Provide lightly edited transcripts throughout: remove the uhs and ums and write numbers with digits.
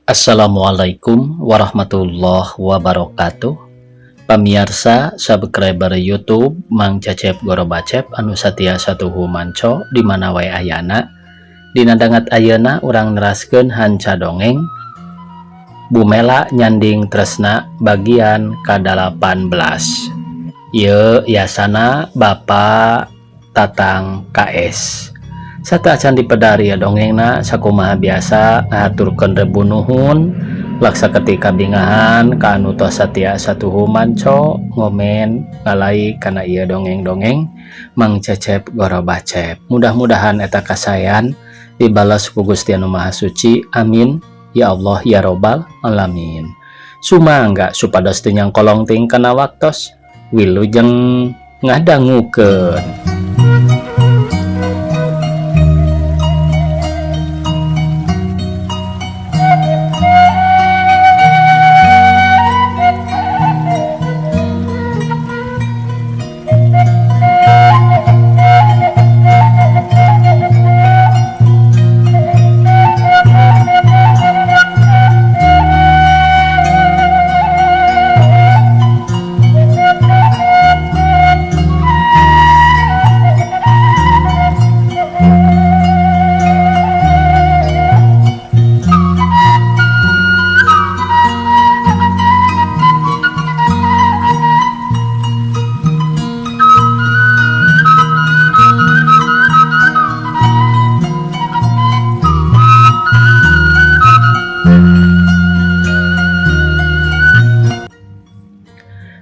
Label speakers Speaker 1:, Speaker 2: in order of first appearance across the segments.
Speaker 1: Assalamualaikum warahmatullahi wabarakatuh. Pamirsa subscriber YouTube Mang Cecep Gorobacep anu satia satuhu manco di mana wae ayana. Dina dangat ayeuna urang neraskeun hanca dongeng Bumela Nyanding Tresna bagian ke-18. Ieu yasana Bapak Tatang KS. Sata acan dipedari ya dongengna sakumaha biasa ngaturkeun rebu nuhun laksa ketika bingahan ka anu tos satia satuhu manco ngomen ngalai kana ieu dongeng-dongeng Mang Cecep Gorobacep. Mudah-mudahan eta kasayan dibalas ku Gusti Anu Maha Suci. Amin ya Allah ya robbal alamin. Sumangga supados teu nyangkolong ting kana waktos wilujeng ngadangukeun.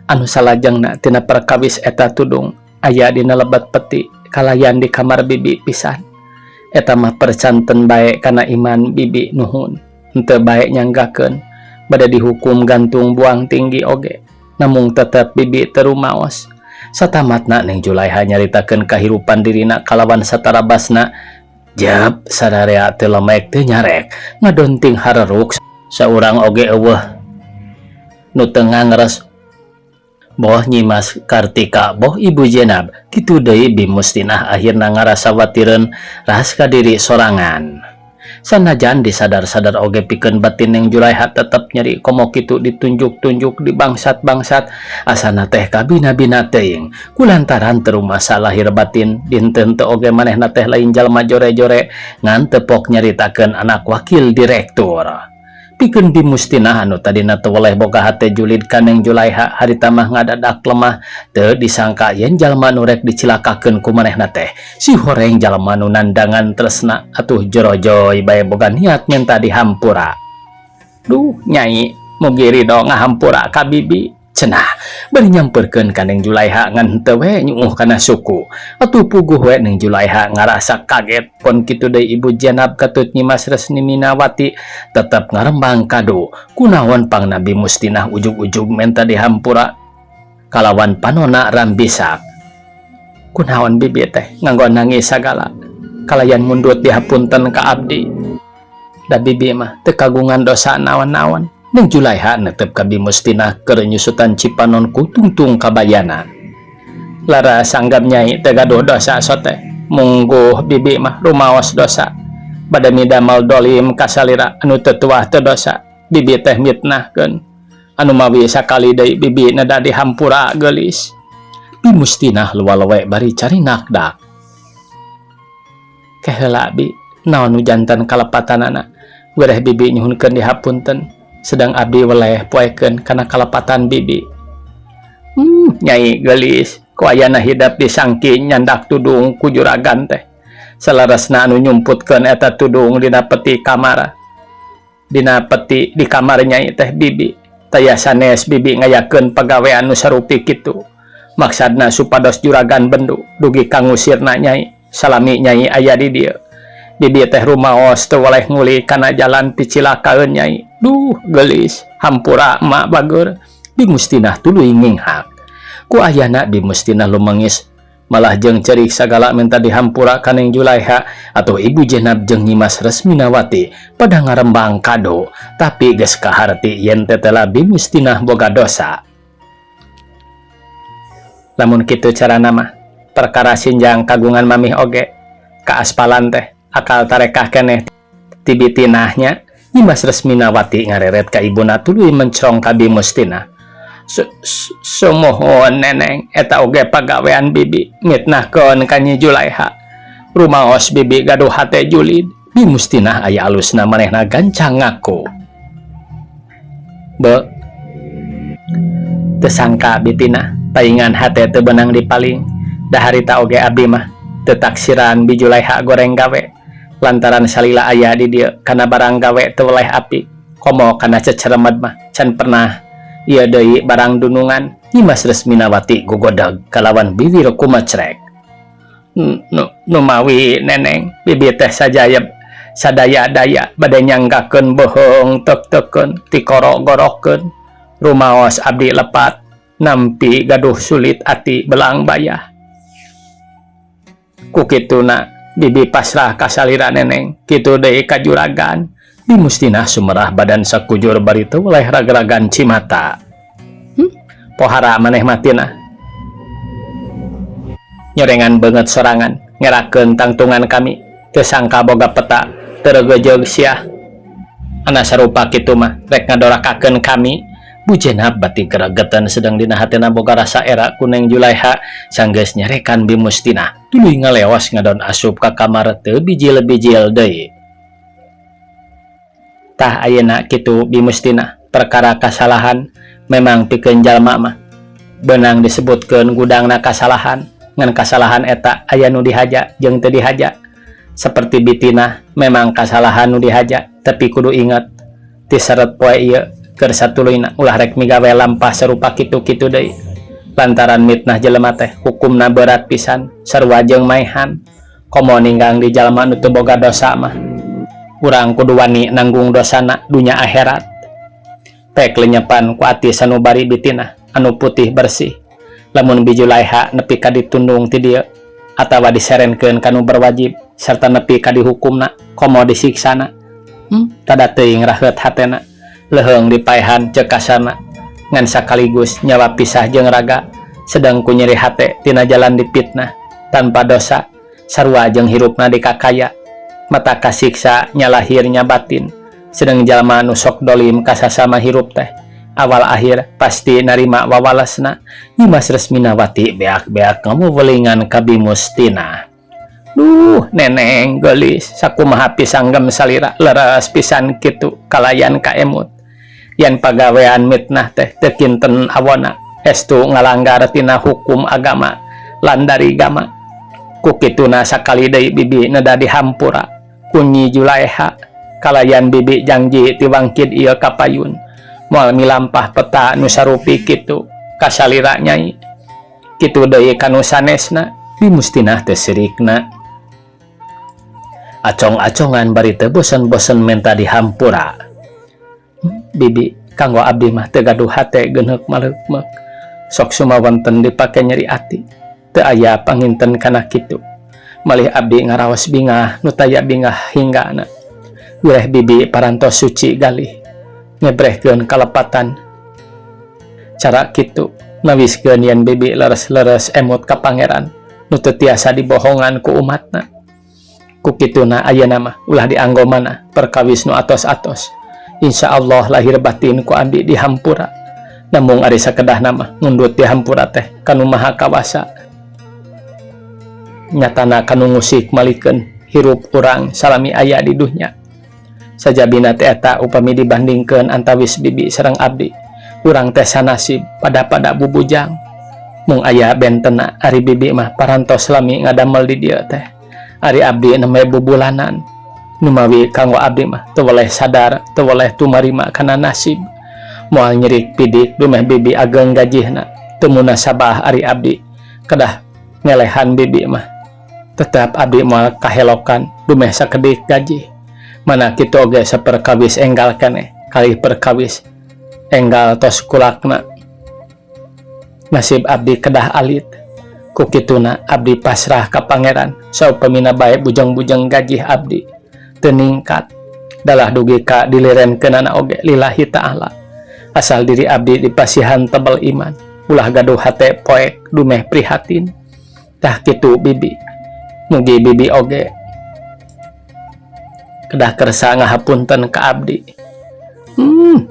Speaker 1: Anu salajengna tina perkawis eta tudung aya dina lebat peti kalayan di kamar bibi pisan. Eta mah percanten bae kana iman bibi nuhun henteu bae nyanggakeun bade dihukum gantung buang tinggi oge namung tetep bibi teu rumaos. Satamatna Neng Julaiha nyaritakeun kahirupan dirina kalawan satarabasna. Jep sadarea teu lemek teu nyarek ngadonting hareruk saurang oge eueuh nu teu ngangres boh Nyimas Kartika boh Ibu Jenab kitu deui Bimustinah akhirna ngarasa watireun ras ka diri sorangan. Sanajan disadar-sadar oge pikeun batin Neng Julaiha tetep nyeri komo kitu ditunjuk-tunjuk di bangsat-bangsat asana teh kabina-bina teuing kulantaran teu rumasa lahir batin dinten teu oge manehna teh lain jalma jore-jore ngan teu pok nyaritakeun anak wakil direktur. Pikeun Bimustinah anu tadina teu weleh boga hate julid ka Neng Julaiha harita mah ngadadak lemah teu disangka yen jalma nu rek dicilakakeun ku manehna teh si horeng jalma nu nandangan tresna atuh jorojoy bae boga niat minta dihampura. Duh Nyai mugi ridho ngahampura ka bibi cenah bari nyamperkeun ka Neng Julaiha ngan henteu we nyuuh kana suku. Atuh puguh we Neng Julaiha ngarasa kaget pon kitu deui Ibu Jenab katut Nyimas Resni Minawati tetep ngarembang kado kunaon pangna Bimustinah ujug-ujug menta dihampura kalawan panona rambisak. Kunaon bibi teh nganggo nangis sagala kalayan mundut dihapunten ka abdi. Da bibi mah teu kagungan dosa naon-naon. Neng Julaiha netep ka Bimustinah keur nyusutan cipanon ku tungtung kabayana. Lara sanggam Nyai teu gaduh dosa sote mungguh bibi mah rumaos dosa bade midamel dolim ka salira anu teu tuah teu dosa. Bibi teh mitnahkeun anu mawi sakali deui bibi nada dihampura geulis. Bimustinah luwalewe bari carinakdak. Kaheula bi naon nu janten kalepatanana wereh bibi nyuhunkeun dihapunten sedang abdi weleh poekeun kana kalepatan bibi. Nyai geulis ku ayana hidap disangki nyandak tudung ku juragan teh salarasna anu nyumputkeun eta tudung dina peti kamar. Dina peti di kamar Nyai teh bibi taya sanes bibi ngayakeun pagawean nu sarupi kitu maksadna supados juragan bendu dugi kangusirna Nyai salami Nyai aya di dieu. Bibi teh rumaos teu weleh nguli kana jalan picilakaeun Nyai. Duh geulis hampura emak bagur. Bimustinah tuluy nginghak ku ayana Bimustinah lumengis malah jeung cerik sagala minta dihampura ka Neng Julaiha atau Ibu Jenab jeung Nyimas Resminawati pada ngarembang kado tapi geus kaharti yen tetela Bimustinah boga dosa. Lamun kitu carana mah perkara sinjang kagungan mamih oge ka aspalan teh akal tarekah keneh tibitinahnya Nyimas Resminawati ngareret ka ibuna tuluy mencrong ka Bimustina. Sumohon neneng, eta oge pagawean bibi mitnahkeun ka Nyi Julaiha. Rumaos bibi gaduh hate julid. Bimustina aya alusna manehna gancang ngaku. Teu sangka bitina paingan hate teu beunang dipaling. Da harita oge abdi mah teu taksiran Bi Julaiha goreng gawe lantaran salila aya di dieu kana barang gawe teu weleh api. Komo kana ceceremed mah can pernah ieu deui barang dunungan. Nyimas Resminawati gogodag kalawan bibir kumecrek. Nu mawi neneng, bibi teh sadaya-daya bade nyanggakeun bohong tek-teken tikorok-gorokeun. Rumaos abdi lepat nampi gaduh sulit ati belang bayah. Ku kituna bibi pasrah ka salira neneng, kitu deui ka juragan. Bimustina sumerah badan sakujur bari teu weleh rag-ragan cimata. Pohara maneh matina. Nyorengan banget sorangan, ngerakeun tangtungan kami. Teu sangka boga peta, teu regejeug sia. Ana sarupa kitu mah, rek ngadorakakeun kami. Bujena bati geregetan sedang dina hatina boga rasa era kuneng Julaiha sanggeus nyarekan Bimustina. Tuluy ngaleos ngadon asup ka kamar teu bijil-bijil deui. Tah ayeuna kitu Bimustina, perkara kasalahan memang pikeun jalma mah beunang disebutkeun gudangna kasalahan. Ngan kasalahan eta aya nu dihaja jeung teu dihaja. Saperti bitina memang kasalahan nu dihaja, tapi kudu inget ti seret poe ieu keur satuluyna ulah rek migawe lampah sarupa kitu-kitu deui. Lantaran mitnah jelema teh hukumna berat pisan sarua jeung maehan. Komo ninggang di jalma nu teu boga dosa mah. Urang kudu wani nanggung dosana dunya akhirat. Pek lenyepan ku ati sanubari bitina anu putih bersih. Lamun Bi Julaiha nepi ka ditundung ti dieu atawa diserenkeun kanu berwajib sarta nepi ka dihukumna komo disiksana. Tada teuing raheut hatena leheung dipaehan ceuk kasarna ngan sakaligus nyawa pisah jeung raga sedang ku nyeri hate tina jalan dipitnah tanpa dosa sarua jeung hirupna dikakaya mata kasiksa nya lahir nya batin sedang jalma nu sok dolim ka sasama hirup teh awal akhir pasti narima wawalasna. Nyimas Resminawati beak-beak ngamuwelingan ka Bimustina. Duh neneng geulis sakumaha pisanggem salira leres pisan kitu kalayan ka emut. Yan pagawean mitnah teh teu kinten awona estu ngalanggar tina hukum agama lan dari gama. Ku kituna sakali deui bibi neda dihampura ku Nyi Julaiha kalayan bibi janji ti wangkid ieu ka payun. Moal milampah peta nu sarupi kitu ka salira nyai. Kitu deui kanu sanesna. Bimustina teu sirikna. Acong-acongan bari teu bosen-bosen menta dihampura. Bibi kanggo abdi mah teu gaduh hate geuneuk maleukmeuk. Sok sumawonten dipake nyeri ati. Teu aya panginten kana kitu. Malih abdi ngaraos bingah nu taya bingah hinggana. Wireh bibi parantos suci galih. Ngebrehkeun kalepatan. Cara kitu nawiskeun yen bibi leres-leres emut ka pangeran nu teu tiasa dibohongan ku umatna. Ku kituna ayeuna mah ulah dianggomana perkawis nu atos-atos. Insyaallah lahir batin ku abdi dihampura. Namung ari sakedahna mah ngundut dihampura teh kanu maha kawasa. Nyatana kanu ngusik malikeun hirup urang salami aya di dunya. Sajabina teh eta upami dibandingkeun antawis bibi sareng abdi, urang teh sanasib pada bubujang. Mung aya bentena ari bibi mah parantos lami ngadamel di dieu teh. Ari abdi nembe bubulanan. Numawi kanggo abdi mah teu weleh sadar, teu weleh tumarima kana nasib. Moal nyerik pidik dumeh bibi ageng gajihna, teu munasabah ari abdi. Kedah ngelehan bibi mah. Tetap abdi moal kahelokan dumeh sakedik gaji. Mana kitu oge saperkawis enggal keneh kalih perkawis enggal tos kulakna. Nasib abdi kedah alit. Ku kituna abdi pasrah ka pangeran saupamina bae bujang-bujang gajih abdi teu ningkat. Dalah dugi ka dilirenkeunana oge lillahi ta'ala. Asal diri abdi dipasihan tebel iman. Ulah gaduh hate poek dumeh prihatin. Tah kitu bibi. Mugi bibi oge kedah kersa ngahapunten ka abdi.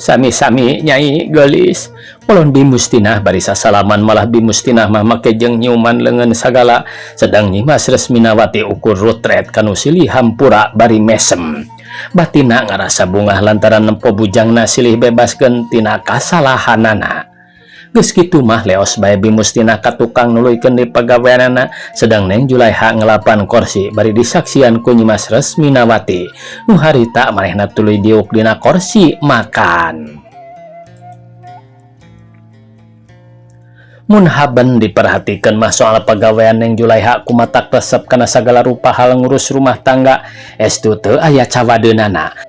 Speaker 1: Sami-sami Nyai gelis. Ulun Bimustinah bari sasalaman malah Bimustinah mah make jeung nyuman leungeun sagala, sedang Nyimas Resminawati ukur rutret kanu silih hampura bari mesem. Batina ngarasa bungah lantaran nempo bujangna silih bebaskeun tina kasalahanana. Geus kitu mah leos bae Bimustinah ka tukang nuluykeun di pagaweanana, sedang Neng Julaiha ngelapan kursi bari disaksian ku Nyimas Resminawati. Nu harita manehna tuluy diuk dina kursi makan. Mun haben diperhatikeun mah soal pagawean Neng Julaiha kumatak resep kana sagala rupa hal ngurus rumah tangga, estu teu aya cawadeunana.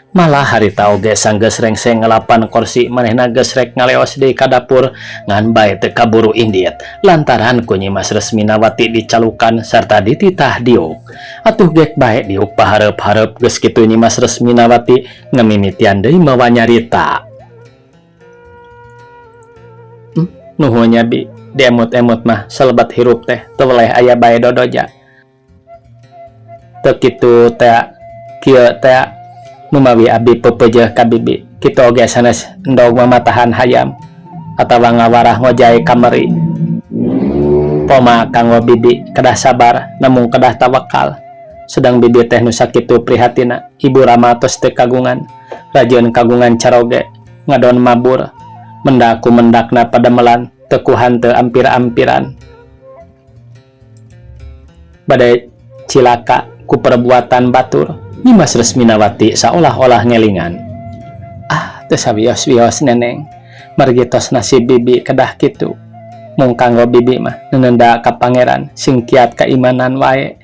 Speaker 1: Malah harita oge sanggeus rengseng ngelapan kursi manehna geus rek ngaleos deui ka dapur ngan bae teu kaburu indit lantaran ku Nyimas Resminawati dicalukan sarta dititah diuk. Atuh gek bae diuk pahareup-hareup geus kitu Nyimas Resminawati ngamimitian deui mawa nyarita. Nuhunnya Bi, diemut-emut mah selebat hirup teh teu weleh aya bae dodoja. Teu kitu teh kieu teh numawi abdi pepeujeuh ka bibi, kitu oge sanes endog mamatahan hayam atawa ngawarah ngojay kameri. Poma kanggo bibi kedah sabar namun kedah tawakal. Sedang bibi teh nu sakitu prihatina, Ibu Rama tos teu kagungan, rajieun kagungan caroge, ngadon mabur, mendaku mendakna pademelan, tekuhan teu ampir-ampiran. Badai cilaka ku perbuatan batur, Nyimas Resminawati seolah-olah ngelingan. Teu sawios-wios neneng, margi tos nasib bibi kedah kitu. Mung kanggo bibi mah neunenda ka pangeran sing kiat kaimanan wae.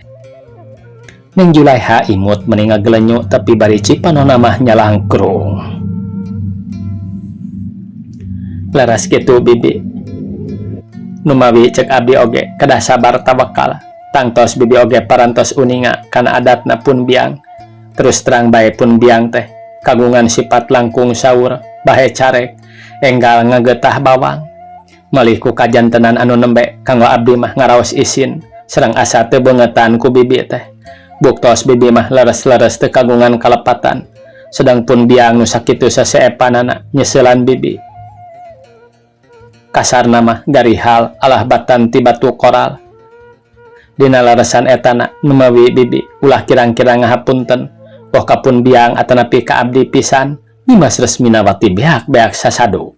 Speaker 1: Neng Julaiha imut meni ngagelenyu tapi bari cipanonna mah nyalangkrung. Laras kitu bibi. Numawi cek abdi oge kedah sabar tawakal. Tangtos bibi oge parantos uninga kana adatna pun biang. Terus terang bae pun biang teh kagungan sifat langkung saur, bahe carek, enggal ngagetah bawang. Malih ku kajantenan anu nembe kanggo abdi mah ngaraos isin, sareng asa teu beungetan ku bibi teh. Buktos bibi mah leres-leres teu kagungan kalepatan, sedang pun biang nu sakitu saseepanana nyeuselan bibi. Kasarna mah garihal alah batan ti batu koral. Dina laresan etana numawi bibi ulah kirang-kirang ngahapunten. Wah kapun biang atanapi ka abdi pisan, Nyimas Resminawati beak-beak sasado.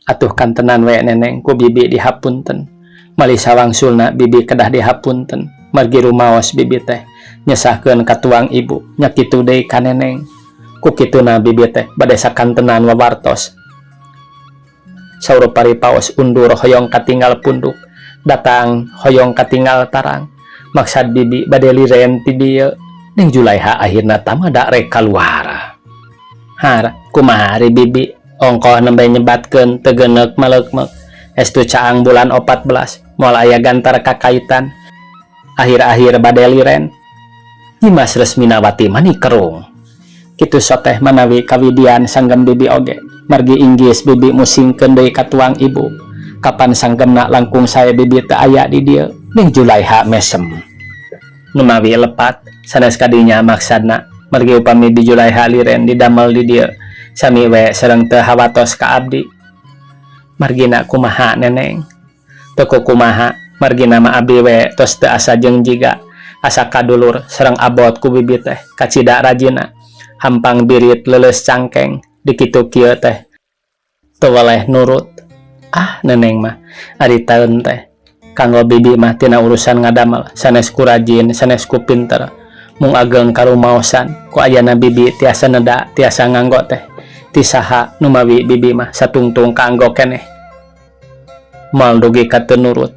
Speaker 1: Atuh kantenan we neneng ku bibi dihapunten. Malih sawangsulna bibi kedah dihapunten. Margi rumaos bibi teh nyesahkeun ka tuang ibu nya kitu deui ka neneng. Ku kituna bibi teh bade sakantenan wawartos. Saur paripaos undur hoyong katinggal punduk, datang hoyong katinggal tarang. Maksad bibi bade liren ti dieu. Neng Julaiha akhirna tamada rek kaluar. Kumaha ari bibi ongkoh nembe nyebatkeun teu geuneuk maleukmeuk. Estu caang bulan 14 moal aya gantar kakaitan. Akhir-akhir bade liren. Nyimas Resminawati mani kerung. Kitu soteh manawi kawidian sanggem bibi oge. Margi inggis bibi musingkeun deui ka tuang ibu. Kapan sanggemna langkung sae bibi teu aya di dieu. Neng Julaiha mesem. Numawi lepat sanes kadinya maksadna margi upami Bi Julaiha liren didamel di dieu sami we sareng teu hawatos ka abdi. Margina kumaha neneng? Teu kumaha, margina mah abdi we tos teu asa jeung jiga asa kadulur sareng abot ku bibi teh kacida rajina hampang birit leuleus cangkeng di kitu kieu teh teu weleh nurut. Neneng mah ari taeun teh kanggo bibi mah tina urusan ngadamel sanes ku rajin sanes ku pinter. Mung ageng karumaosan ku ayana bibi tiasa neda tiasa nganggo teh ti saha numawi bibi mah satungtung kaanggo keneh. Mal dugi ka teu nurut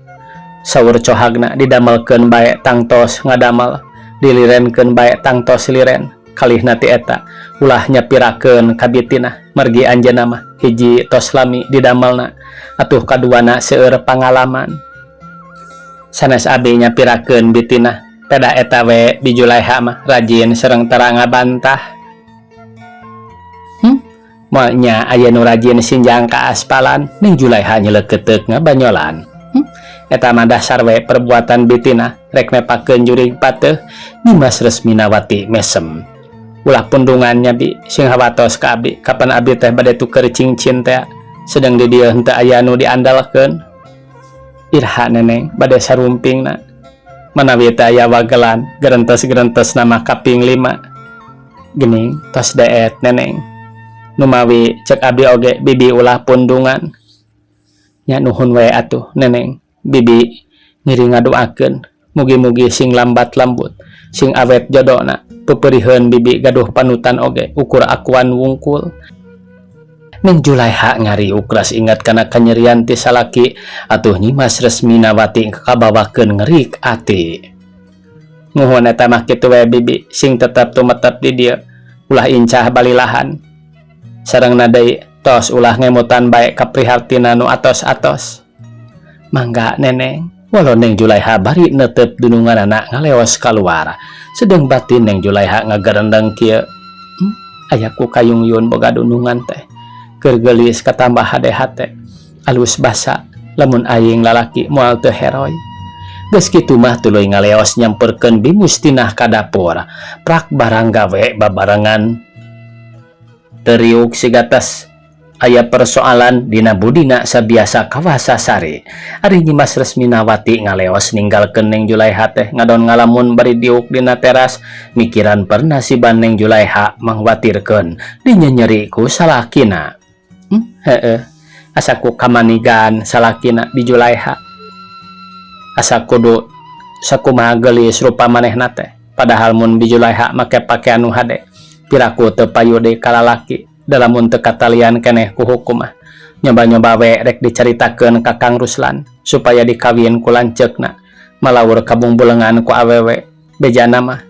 Speaker 1: saur cohagna didamelkeun bae tangtos ngadamel dilirenkeun bae tangtos liren. Kalihna ti eta ulah nyapirakeun ka bitina margi anjeunna mah hiji tos lami didamelna atuh kaduana seueur pangalaman. Sanes abdi nyapirakeun bitina peda eta we Bi Julaiha mah rajin sareng tara ngabantah. Moal nya aya nu rajin sinjang ka aspalan, Neng Julaiha nyeleuketeuk ngabanyolan. eta mah dasar we perbuatan bitina rek nepakeun jurig pateuh Dimas Resminawati mesem. Ulah pundungannya bi sing hawatos ka abdi kapan abdi teh bade tuker cincin teh sedang di dieu henteu aya nu diandalkeun. Irha neneng bade sarumpingna manawi teh aya wagelan gerentes-gerentes nama kaping 5 geuning tos daet neneng nu mawi cek abdi oge bibi ulah pundungan nya nuhun we atuh neneng bibi ngiri ngadoakeun mugi-mugi sing lambat lambut sing awet jodona peperiheun bibi gaduh panutan oge ukur akuan wungkul. Neng Julaiha ngari ukras ingat kana kanyerian ti salaki atuh Dimas Resminawati kabawakeun ngeurik ati. Nuhun eta mah kitu we bibi sing tetep tumetep di dieu ulah incah balilahan sarengna deui tos ulah ngemutan bae kaprihatina nu atos-atos. Mangga neneng walau Neng Julaiha bari neuteup dunungan anak ngaleos kaluar sedang batin Neng Julaiha ngagarendeng kieu aya ku kayung-yun boga dunungan teh keur geulis katambah hade-hate alus basa lamun aing lalaki moal teu heroy. Geus kitu mah tuluy ngaleos nyamperkeun bimustinah ka dapur prak barang gawe babarengan teriuk sigatas aya persoalan dina budina sabiasa kawasa sari. Ari Dimas Resminawati ngaleos ninggalkeun Neng Julaiha teh ngadon ngalamun bari diuk dina teras mikiran pernasiban Neng Julaiha mangwatirkeun dinyeri ku salakina. Asa ku kamanigan salakina di Julaiha. Asa kudu sakumaha geulis rupa manehna teh padahal mun di Julaiha make pakean nu hade piraku teu payu deui ka lalaki dalamun teu katalian keneh ku hukum nyoba-nyoba we rek dicaritakeun ka Kang Ruslan supaya dikawin ku lanceukna malawur kabungbulengan ku awewe bejana mah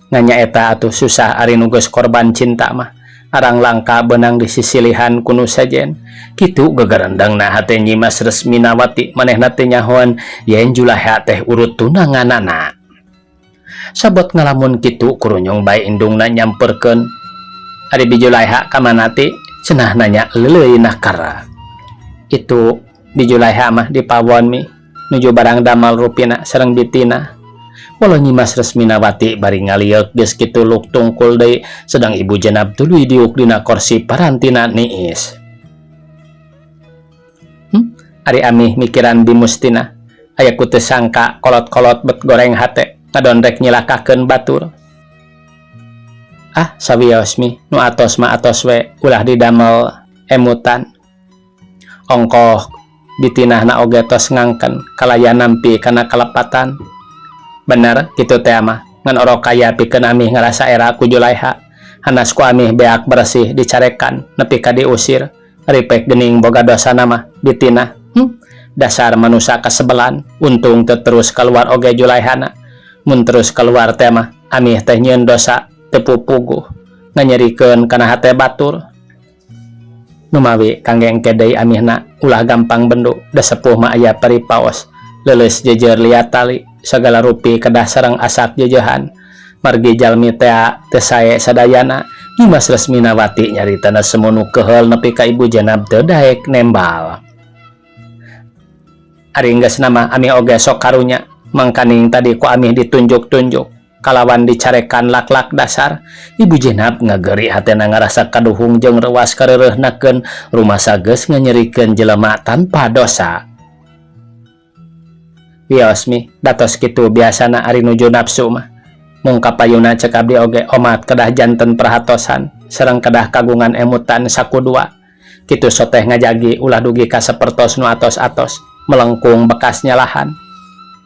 Speaker 1: nganya eta atuh susah ari nu geus korban cinta mah arang langka benang di sisilihan kuno sajen kitu gegerendangna hate Dimas Resminawati manehna teh nyahoan yen Julaiha teh urut tunanganana. Sabot ngalamun kitu kurunyong bae indungna nyamperkeun ari bi Julaiha ka mana ti cenah nanya leuleuy nakara. Itu bi Julaiha mah di pawon mi nuju barang damal rupina sareng bitina. Walau Dimas Resminawati bari ngaliuk geus kitu luk tungkul deui sedang ibu jenab tuluy diuk dina kursi parantina niis. Ari amih mikiran bimustina aya ku teu sangka kolot-kolot bet goreng hate ngadon rek nyilakakeun batur. Sawios mi nu atos mah atos we ulah didamel emutan. Ongkoh bitinahna oge tos ngangken kalayan nampi kana kalepatan. Bener kitu teh mah ngan orok kaya pikeun amih ngarasa era ku Julaiha hanas ku amih beak bersih dicarekan nepi ka diusir ari pek geuning boga dosana mah bitina dasar manusia kasebelan untung teu terus keluar oge Julaihana mun terus keluar teh mah amih teh nyieun dosa teu pupuguh nganyerikeun kana hate batur nu mawi kangge engke deui amihna ulah gampang bendu da sepuh mah aya paripaos leuleus jejer liat tali sagala rupi kedah sareng asak jejehan margi jalmi teh teu sae sadayana Dimas Resminawati nyaritana semunu keheul nepi ka ibu jenab teu daek nembal. Ari geus nama amih oge sok karunya mangkaning tadi ku amih ditunjuk-tunjuk kalawan dicarekan lak-lak dasar ibu jenab ngageri hatena ngarasa kaduhung jeung rewas kareureuhnakeun rumasa geus nganyerikeun jelema tanpa dosa. Wios mi datos kitu biasana ari nuju nafsu mah mung kapayuna cek abdi oge omat kedah janten perhatosan sareng kedah kagungan emutan sakudua kitu soteh ngajagi ulah dugi ka sapertos nu atos-atos melengkung bekas nyalahan.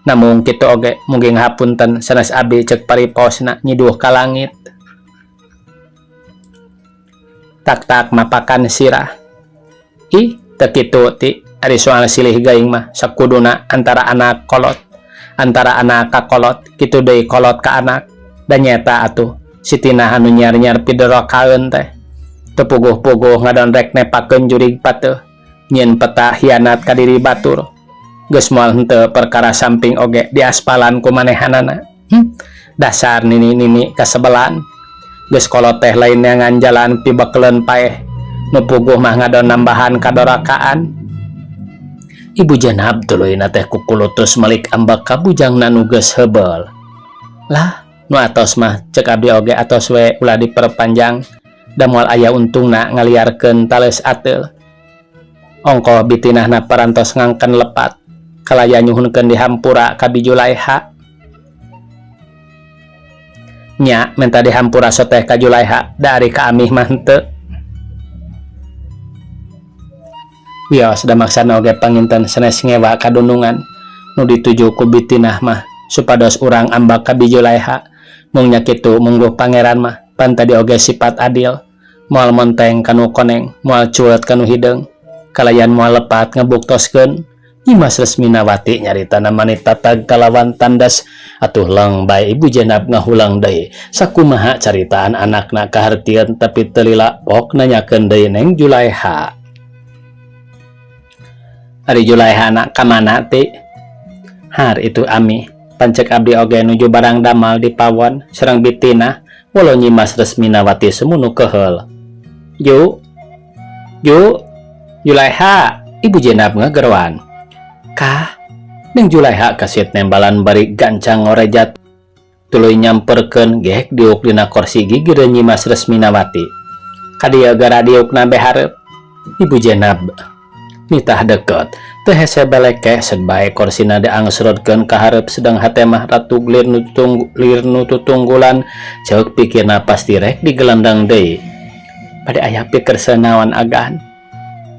Speaker 1: Namun kitu oge mugi ngahapunten sanes abdi cek pariposna nyiduh ka langit. Tak-tak mapakan sirah. Teu kitu ti ari soal silih gaing mah sakuduna antara anak kolot antara anak ka kolot kitu deui kolot ka anak da nyata atuh sitina anu nyar-nyar piderokaeun teh teu puguh-puguh ngadon rek nepakeun jurig pateuh nyieun peta hianat ka diri batur geus moal henteu perkara samping oge diaspalan ku manehanana. Dasar nini-nini kasebelan geus kolot teh lainnya nganjalan pibekleun paeh nu puguh mah ngadon nambahan kadorakaan. Ibu Jenab tuluy na teh kukulutus melik ambak ka bujang nuges hebel. Lah, nu atos mah cek abdi oge atos we ulah diperpanjang. Da moal aya untungna ngaliarkeun tales ateul. Ongko bitinahna parantos ngangken lepat. Kalaya nyuhunkeun di hampura ka Julaiha. Nya menta di hampura soteh ka Julaiha dari ka amih mah henteu. Wios da maksana oge panginten sanes ngewa kadunungan nu dituju ku bitinah mah supados urang ambak ka Julaiha. Mung nya kitu mungguh pangeran mah pan tadi oge sifat adil, moal monteng kanu koneng, moal cuet kanu hideung, kalayan moal lepat ngebuktoskeun Nyimas Resminawati nyaritana manita tag kalawan tandas atuh leng bae Ibu Jenab ngahulang deui sakumaha caritaan anakna kahartieun tapi teu lila pok nanyakeun deui Neng Julaiha. Ari Julaiha anak kamana ti? Har itu ami pancek abdi oge nuju barang damal di pawon sareng bitina walau Nyimas Resminawati semunu keheul. Ju Julaiha, Ibu Jenab ngageroan. Kah, Neng Julaiha kasit nembalan bari gancang ngorejat tuluy nyamperkeun gehek diuk dina kursi gigireun Nyimas Resminawati. Kadieu gara diukna behareup. Ibu Jenab nitah deket teu hese beleke sed bae kursina diangsrutkeun ka hareup sedang hate mah ratu lir nu tutunggulan ceuk pikirna pasti rek digelendang deui. Bade aya pikir senaon agan.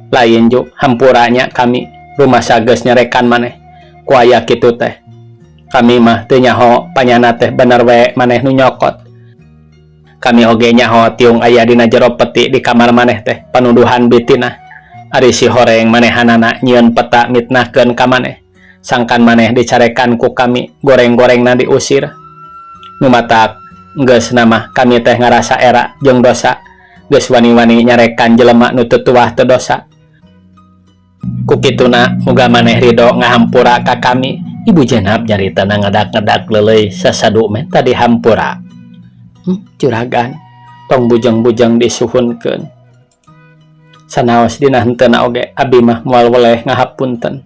Speaker 1: Lain juk hampuranya kami rumah sages nyerekan maneh ku aya kitu teh. Kami mah teu nyaho panyana teh bener we maneh nu nyokot. Kami oge nyaho tiung aya dina jero peti di kamar maneh teh panuduhan bitina. Ari si horeng manehanana nyieun peta mitnahkeun ka maneh. Sangkan maneh dicarekan ku kami, goreng-gorengna diusir. Nu matak geus nama kami teh ngarasa era jeung dosa. Geus wani-wani nyarekan jelema nu teu tuah teu dosa. Kukituna muga maneh ridho ngahampura ka kami. Ibu Jenab nyaritana ngadak-ngadak leuleuy sasadu menta di hampura. Juragan tong bujang-bujang disuhunkeun. Sanaos dina henteuna oge abdi mah moal weleh ngahapunten.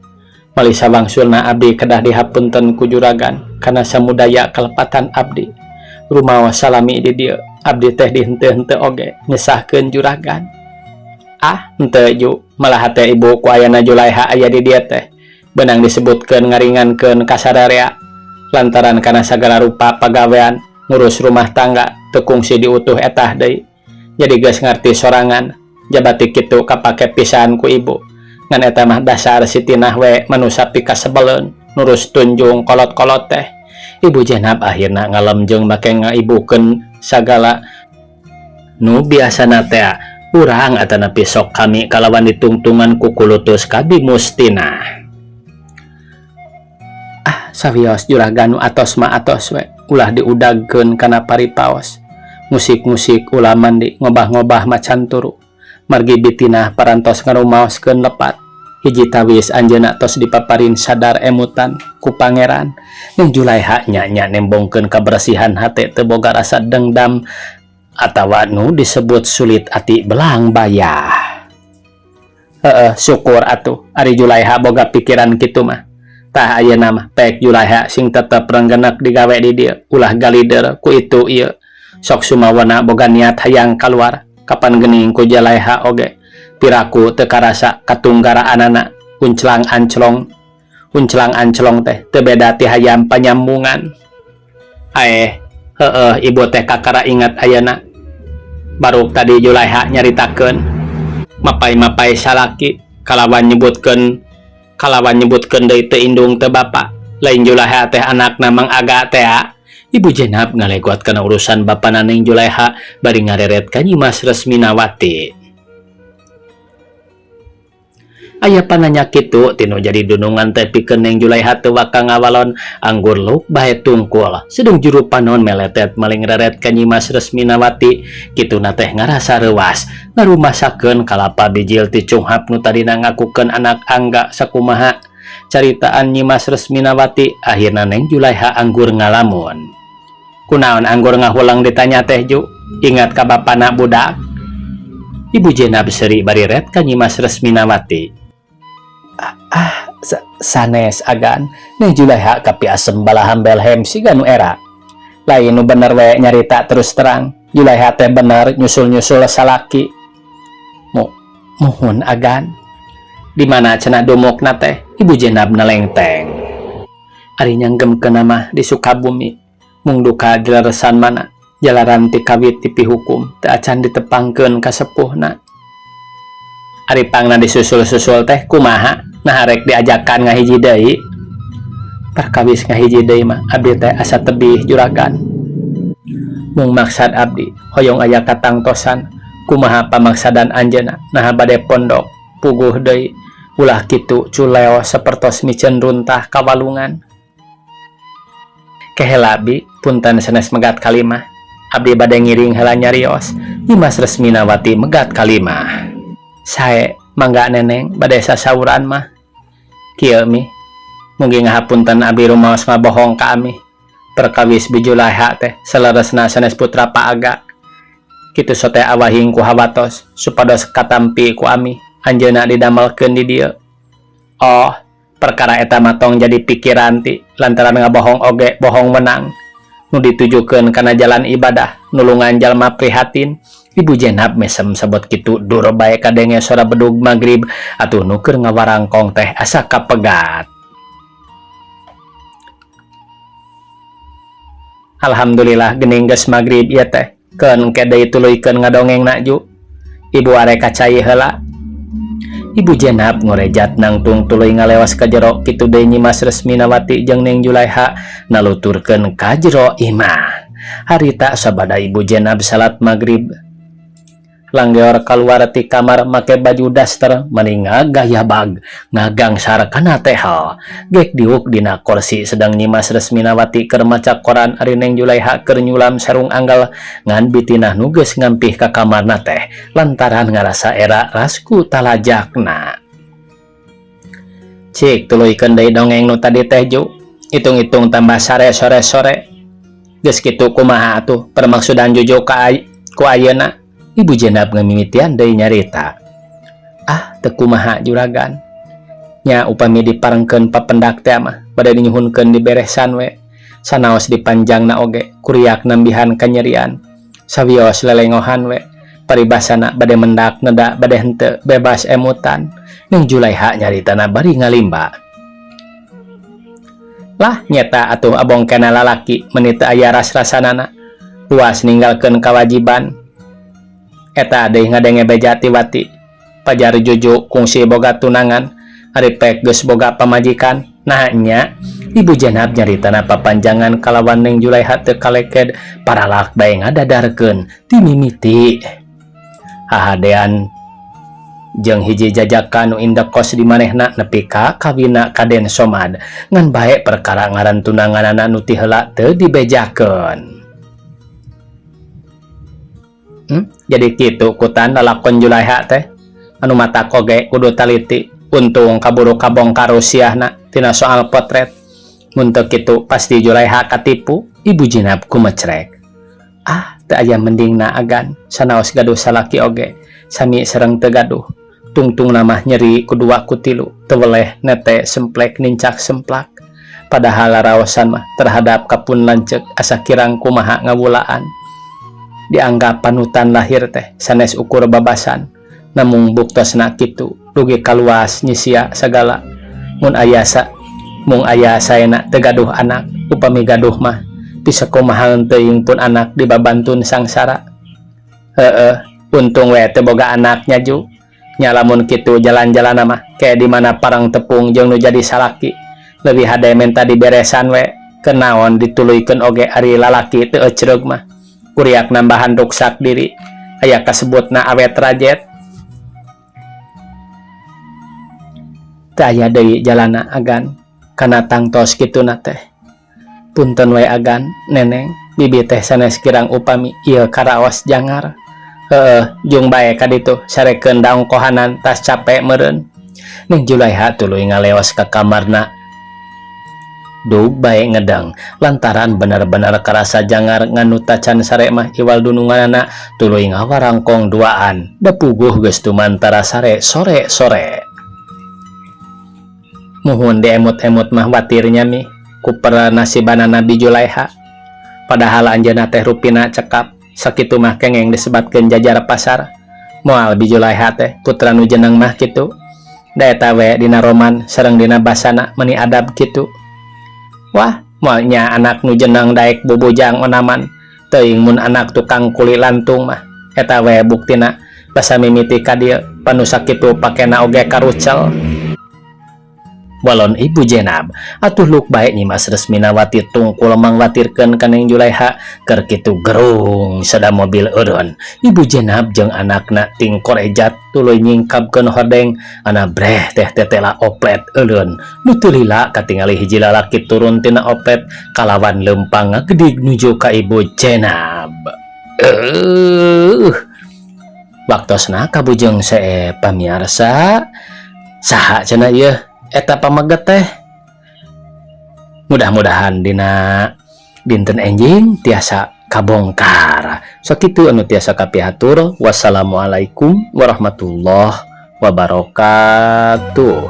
Speaker 1: Malisa wangsulna abdi kedah dihapunten ku juragan kana samudaya kalepatan abdi. Rumaos salami di dieu abdi teh dihenteu-henteu oge nyesahkeun juragan. Ah, henteu ju, malah hate ibu ku ayana Julaiha aya di dieu teh. Benang disebutkeun ngaringankeun kasararea lantaran kana sagala rupa pagawean ngurus rumah tangga teu kungsi diutuh etah deui. Jadi geus ngarti sorangan, jabati kitu kapake pisan ku ibu. Ngan eta mah dasar sitinah we manusa pikasebeleun nurus tunjung kolot-kolot teh. Ibu Jenab akhirna ngalemjeng make ngaibukeun sagala nu biasana teh urang atanapi sok kami kalawan ditungtungan ku kulutus ka Bimustina. Sawios juragan nu atos mah atos we ulah diudagkeun kana paripaos. Musik-musik ulah mandi ngobah-ngobah macan turu. Margi bitinah parantos ngarumaoskeun lepat. Hiji tawis anjeunna tos dipaparin sadar emutan ku pangeran. Neng Julaiha nya nembongkeun kabersihan hate teu boga rasa dengdam atawa nu disebut sulit ati belang bayah. Syukur atuh ari Julaiha boga pikiran kitu mah. Tah ayeuna mah pek Julaiha sing tetep renggenek digawe di dieu ulah galider ku itu ieu. Sok sumawana boga niat hayang kaluar. Kapan geuning ku Julaiha oge piraku teu karasa katunggaraan unclang anclong teh teu beda ti hayam panyambungan. Ibu teh kakara ingat ayeuna. Baruk tadi Julaiha nyaritakeun mapai-mapai salaki kalawan nyebutkeun deui teu indung teu bapa. Lain Julaiha teh anakna Mang Aga teh. Ibu Jenab ngalegot kana urusan bapana Neng Julaiha bari ngareret ka Nyimas Resminawati. Aya pananya kitu tinu jadi dunungan teh pikeun Neng Julaiha teu waka ngawalon anggur luk bae tungkul. Sedeng juru panon meletet maling reret ka Nyimas Resminawati kituna teh ngarasa reuas ngarumasakeun kalapa bijil ti cunghap nu tadina ngakukeun anak angga sakumaha caritaan Nyimas Resminawati. Akhirna Neng Julaiha anggur ngalamun. Kunaon anggur ngahulang ditanya teh ju? Ingat ka bapana budak? Ibu Jenab seri bari ret ka Nyimas Resminawati. sanes agan Neng Julaiha kapi asem balahan belhem siga nu era lain nu bener we nyarita terus terang Julaiha teh bener nyusul-nyusul salaki muhun agan di mana cenah dumukna teh ibu jenab nelengteng ari nyanggem mah di Sukabumi mung duka dileresan mana jalaran ti kawit ti pihukum teu acan ditepangkeun ka sepuhna ari pangna disusul-susul teh kumaha nah rek diajakan ngahiji deui perkawis ngahiji deui mah abdi teh asa tebih juragan mung maksad abdi hoyong aya katangtosan kumaha pamaksadan anjeunna nah bade pondok puguh deui ulah kitu culeo sapertos micen runtah kawalungan kehelabi punten sanes megat kalimah abdi bade ngiring heula nyarios Dimas Resminawati megat kalimah sae mangga neneng bade sasauran mah kieu mi mugi ngahapunten abdi rumaos ngabohong ka ami perkawis bi Julaiha teh saleresna sanes putra Paaga kitu sote awahing ku hawatos supados katampi ku ami anjeunna didamelkeun di dieu oh perkara eta matong jadi pikiran ti lantaran ngabohong oge bohong menang nu ditujukeun kana jalan ibadah nulungan jalma prihatin ibu jenab mesem sabot kitu dur bae kadenge sora bedug magrib atuh nu keur ngawarangkong teh asa kapegat alhamdulillah geuning geus magrib ieu teh keun kedeui tuluykeun ngadongeng nakju ibu arek kacai heula ibu jenab ngorejat nangtung tuluy ngalewas ka jero kitu deui Nyimas Resminawati jeung Neng Julaiha naluturkeun ka jero imah harita sabada ibu jenab salat magrib langgeor kaluar ti kamar make baju daster meninga gaya bag ngagangsar kana tehal gek diuk dina kursi sedang Nyimas Resminawati keur maca koran ari Neng Julaiha keur nyulam sarung anggal ngan bitinah nu geus ngampih ka kamarna teh lantaran ngarasa era rasku talajakna cik tuluykeun deui dongeng nu tadi teh Ju hitung-hitung tambah sore geus kitu kumaha atuh permaksudan Juju ku ayeuna ibu jenab ngamimitian deui nyarita teu kumaha juragan nya upami diparengkeun papendak teh mah bade dinyuhunkeun diberesan we sanaos dipanjangna oge kuriak nambihan kanyerian sawios lelengohan we paribasana bade mendak neda bade henteu bebas emutan Neng Julaiha nyaritana bari ngalimba lah nyata atuh abong kana lalaki meuni teu aya ras-rasanana luas ninggalkeun kawajiban eta deui ngadenge bejatiwati pajar Juju kungsi boga tunangan ari pek geus boga pamajikan nah nya ibu jenab nyaritana papanjangan kalawan Neng Julaiha teu kaleked paralak bae ngadadarkeun ti mimiti hahadean jeung hiji jajakan nu indekos di manehna nepi ka kawina Kaden Somad ngan bae perkara ngaran tunanganana nu ti heula teu dibejakeun jadi kitu kutan lalakon Julaiha teh anu matak oge kudu taliti untung kaburu kabongkar rusiahna tina soal potret mun teu kitu pasti Julaiha katipu ibu jenab kumecrek teu aya mendingna agan sanaos gaduh salaki oge sami sareng teu gaduh tungtung namah nyeri kudua kutilu teu weleh nete semplek nincak semplak padahal raosan mah terhadap kapun lanceuk asa kirang kumaha ngawulaan dianggap panutan lahir teh sanes ukur babasan namung buktosna kitu dugi kaluas nyisia sagala mung aya saena teu gaduh anak upami gaduh mah bisa kumaha teuing pun anak dibabantun sangsara untung we teu boga anaknya Ju nya lamun kitu jalan-jalan mah kayak di mana parang tepung jeung nu jadi salaki leuwih hade menta diberesan we kenaon dituluykeun oge ari lalaki teu ecreug mah kuriak nambahan ruksak diri aya kasebutna awet rajet teu aya deui jalana agan kana tangtos kituna teh punten we agan neneng bibi teh sanes kirang upami ieu karaos jangar jung bae ka ditu sarekeun daong kohanan tas capek meureun Neng Julaiha tuluy ngaleos ka kamarna dug bae ngedang lantaran benar-benar karasa jangar nganu tacan sare mah iwal dununganana tuluy ngawarangkong duaan da puguh geus tumantara sare sore-sore Muhun diemut-emut mah watirnya mi ku nasibana Nabi Julaiha. Padahal anjeunna teh rupina cekap sakitu mah kengeng disebatkeun jajar pasar. Moal Bi Julaiha teh putra nu jeneng mah kitu. Da eta we dina roman sareng dina basana meuni adab kitu. Wah, moal nya anak nu jeneng daek bubujang onaman teuing mun anak tukang kuli lantung mah eta we buktina basa mimiti ka dieu panu sakitu pakena oge karucel. Walon Ibu Jenab atuh luk bae nyimas resmina watir tungkul mangwatirkeun kaneng Julaiha keur kitu gerung sada mobil eureun. Ibu Jenab jeung anakna ting korejat tuluy nyingkapkeun hordeng ana breh teh tetela oplet eureun nu teu lila katingali hiji lalaki turun tina oplet kalawan leumpang ngagedig nuju ka Ibu Jenab. Waktosna kabujeng sae pamiarsa saha cenah ieu eta pamaget teh. Mudah-mudahan dina dinten enjing tiasa kabongkar. Sakitu anu tiasa kapihatur. Wassalamualaikum warahmatullahi wabarakatuh.